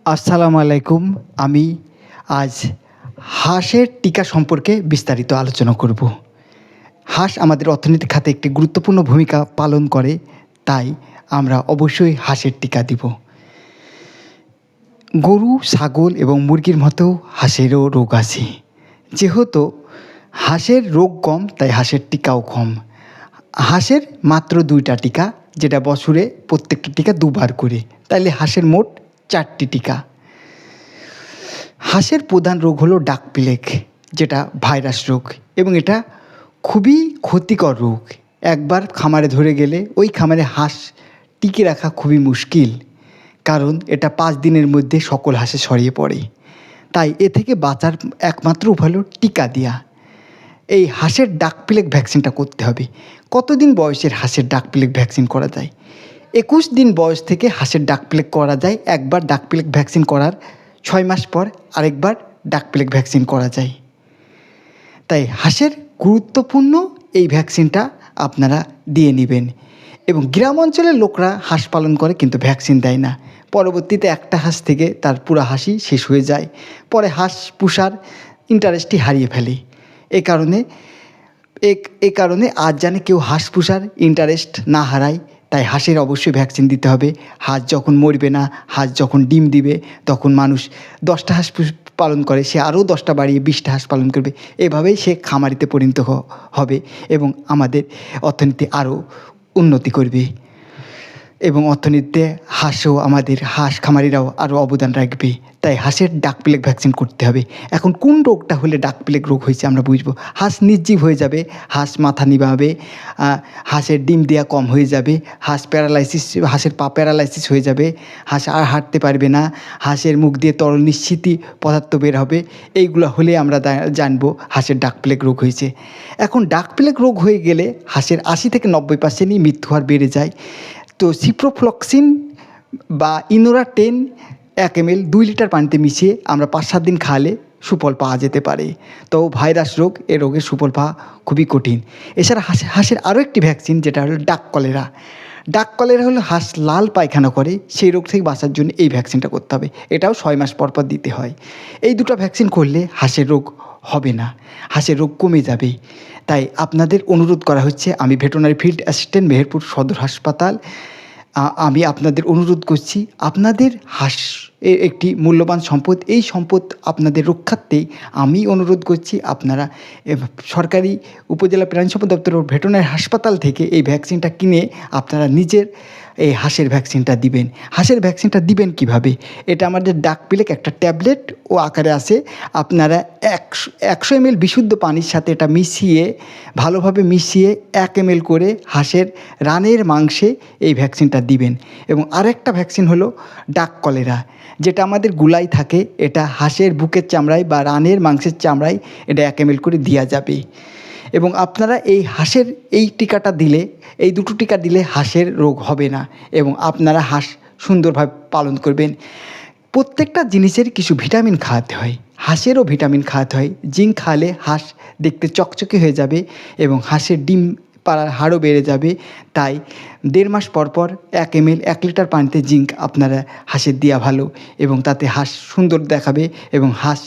আসসালামু আলাইকুম। আমি আজ হাঁসের টিকা সম্পর্কে বিস্তারিত আলোচনা করব। হাঁস আমাদের অর্থনৈতিক খাতে একটি গুরুত্বপূর্ণ ভূমিকা পালন করে, তাই আমরা অবশ্যই হাঁসের টিকা দিব। গরু, ছাগল এবং মুরগির মতো হাঁসেরও রোগ আছে। যেহেতু হাঁসের রোগ কম, তাই হাঁসের টিকাও কম। হাঁসের মাত্র ২টা টিকা, যেটা বছরে প্রত্যেকটা টিকা ২বার করে, তাইলে হাঁসের মোট ৪টি টিকা। হাঁসের প্রধান রোগ হলো ডাক প্লেগ, যেটা ভাইরাস রোগ, এবং এটা খুবই ক্ষতিকর রোগ। একবার খামারে ধরে গেলে ওই খামারে হাঁস টিকে রাখা খুবই মুশকিল, কারণ এটা ৫ দিনের মধ্যে সকল হাঁসে ছড়িয়ে পড়ে। তাই এ থেকে বাঁচার একমাত্র উপায় হলো টিকা দেওয়া। এই হাঁসের ডাক প্লেগ ভ্যাকসিনটা করতে হবে। কতদিন বয়সের হাঁসের ডাক প্লেগ ভ্যাকসিন করা যায়? ২১ দিন বয়স থেকে হাঁসের ডাক প্লেগ করা যায়। একবার ডাক প্লেগ ভ্যাকসিন করার ৬ মাস পর আরেকবার ডাক প্লেগ ভ্যাকসিন করা যায়। তাই হাঁসের গুরুত্বপূর্ণ এই ভ্যাকসিনটা আপনারা দিয়ে নেবেন। এবং গ্রাম অঞ্চলের লোকরা হাঁস পালন করে কিন্তু ভ্যাকসিন দেয় না। পরবর্তীতে একটা হাঁস থেকে তার পুরা হাঁসই শেষ হয়ে যায়। পরে হাঁস পুষার ইন্টারেস্টই হারিয়ে ফেলে। এ কারণে আজ জানে কেউ হাঁস পুষার ইন্টারেস্ট না হারায়, তাই হাঁসের অবশ্যই ভ্যাকসিন দিতে হবে। হাঁস যখন মরবে না, হাঁস যখন ডিম দিবে, তখন মানুষ 10টা হাঁস পালন করে, সে আরও 10টা বাড়িয়ে 20টা হাঁস পালন করবে। এভাবেই সে খামারিতে পরিণত হবে এবং আমাদের অর্থনীতি আরও উন্নতি করবে। এবং অর্থনীতিতে আমাদের হাঁস খামারিরাও আরও অবদান রাখবে। তাই হাঁসের ডাক প্লেগ ভ্যাকসিন করতে হবে। এখন কোন রোগটা হলে ডাক প্লেগ রোগ হয়েছে আমরা বুঝবো। হাঁস নির্জীব হয়ে যাবে, হাঁস মাথা নিভাবে, হাঁসের ডিম দেওয়া কম হয়ে যাবে, হাঁসের পা প্যারালাইসিস হয়ে যাবে, হাঁস আর হাঁটতে পারবে না, হাঁসের মুখ দিয়ে তরল নিঃসৃত পদার্থ বের হবে। এইগুলো হলে আমরা জানবো হাঁসের ডাক প্লেগ রোগ হয়েছে। এখন ডাক প্লেগ রোগ হয়ে গেলে হাঁসের ৮০ থেকে ৯০%ই মৃত্যু হার বেড়ে যায়। তো সিপ্রোফ্লক্সিন বা ইনোরা 10 1 ml 2 লিটার পানিতে মিশিয়ে আমরা ৫-৭ দিন খাওয়ালে সুফল পাওয়া যেতে পারে। তো ভাইরাস রোগ, এ রোগের সুফল পাওয়া খুবই কঠিন। এছাড়া হাঁসের আরও একটি ভ্যাকসিন, যেটা হলো ডাক কলেরা। ডাক কলেরা হলো হাঁস লাল পায়খানা করে, সেই রোগ থেকে বাঁচার জন্য এই ভ্যাকসিনটা করতে হবে। এটাও ৬ মাস পর পর দিতে হয়। এই দুটো ভ্যাকসিন করলে হাঁসের রোগ হবে না, হাঁসের রোগ কমে যাবে। তাই আপনাদের অনুরোধ করা হচ্ছে, আমি ভেটেরিনারি ফিল্ড অ্যাসিস্ট্যান্ট, মেহেরপুর সদর হাসপাতাল। আমি আপনাদের অনুরোধ করছি, আপনাদের হাঁস একটি মূল্যবান সম্পদ। এই সম্পদ আপনাদের রক্ষার্থেই আমি অনুরোধ করছি, আপনারা সরকারি উপজেলা প্রাণী সম্পদ দপ্তর ও ভেটেরিনারি হাসপাতাল থেকে এই ভ্যাকসিনটা কিনে আপনারা নিজের এই হাঁসের ভ্যাকসিনটা দিবেন। হাঁসের ভ্যাকসিনটা দিবেন কিভাবে? এটা আমাদের ডাক প্লেগ একটা ট্যাবলেট ও আকারে আসে। আপনারা 100 ml বিশুদ্ধ পানির সাথে এটা মিশিয়ে, ভালোভাবে মিশিয়ে 1 ml করে হাঁসের রানের মাংসে এই ভ্যাকসিনটা দিবেন। এবং আরেকটা ভ্যাকসিন হলো ডাক কলেরা, যেটা আমাদের গুলাই থাকে। এটা হাঁসের বুকের চামড়ায় বা রানের মাংসের চামড়ায় এটা 1 ml করে দেওয়া যাবে। এবং আপনারা এই হাঁসের এই টিকাটা দিলে, এই দুটো টিকা দিলে হাঁসের রোগ হবে না এবং আপনারা হাঁস সুন্দরভাবে পালন করবেন। প্রত্যেকটা জিনিসের কিছু ভিটামিন খাওয়াতে হয়, হাঁসেরও ভিটামিন খাওয়াতে হয়। জিঙ্ক খাওয়ালে হাঁস দেখতে চকচকে হয়ে যাবে এবং হাঁসের ডিম পাড়ার হারও বেড়ে যাবে। তাই 1.5 মাস পর পর 1 ml 1 লিটার পানিতে জিঙ্ক আপনারা হাঁসের দেওয়া ভালো, এবং তাতে হাঁস সুন্দর দেখাবে এবং হাঁস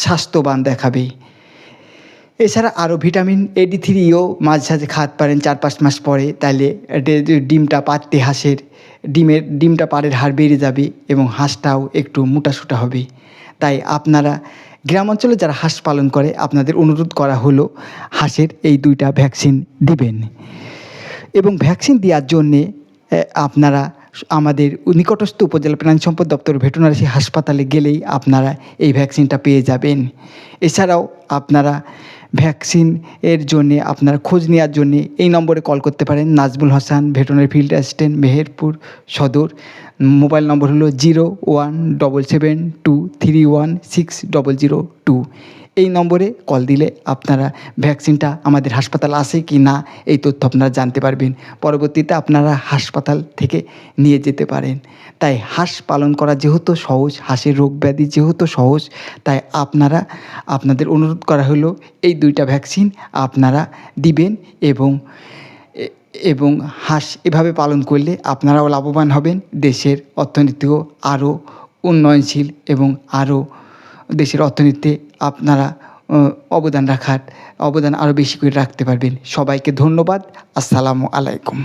স্বাস্থ্যবান দেখাবে। এছাড়া আরও ভিটামিন AD3ও মাঝে সাঝে খাওয়াতে পারেন 4-5 মাস পরে। তাইলে ডিমটা পাড়তে হাঁসের ডিমটা পাড়ের হার বেড়ে যাবে এবং হাঁসটাও একটু মোটাসোটা হবে। তাই আপনারা গ্রাম অঞ্চলে যারা হাঁস পালন করে, আপনাদের অনুরোধ করা হলো হাঁসের এই 2টা ভ্যাকসিন দিবেন। এবং ভ্যাকসিন দেওয়ার জন্যে আপনারা আমাদের নিকটস্থ উপজেলা প্রাণী সম্পদ দপ্তর ভেটেরিনারি হাসপাতালে গেলেই আপনারা এই ভ্যাকসিনটা পেয়ে যাবেন। এছাড়াও আপনারা ভ্যাকসিন এর জন্যে আপনারা খোঁজ নেওয়ার জন্যে এই নম্বরে কল করতে পারেন। Nazmul Hasan, veterinary field assistant, Meherpur Sadar. Mobile নম্বর হলো 017723160002। এই নম্বরে কল দিলে আপনারা ভ্যাকসিনটা আমাদের হাসপাতাল আছে কি না এই তথ্য আপনারা জানতে পারবেন। পরবর্তীতে আপনারা হাসপাতাল থেকে নিয়ে যেতে পারেন। তাই হাঁস পালন করা যেহেতু সহজ, হাঁসের রোগ ব্যাধি যেহেতু সহজ, তাই আপনাদের অনুরোধ করা হলো এই 2টা ভ্যাকসিন আপনারা দিবেন। এবং হাঁস এভাবে পালন করলে আপনারাও লাভবান হবেন, দেশের অর্থনীতিও আরও উন্নয়নশীল এবং আরও দেশের অর্থনীতিতে আপনারা অবদান আরও বেশি করে রাখতে পারবেন। সবাইকে ধন্যবাদ। আসসালামু আলাইকুম।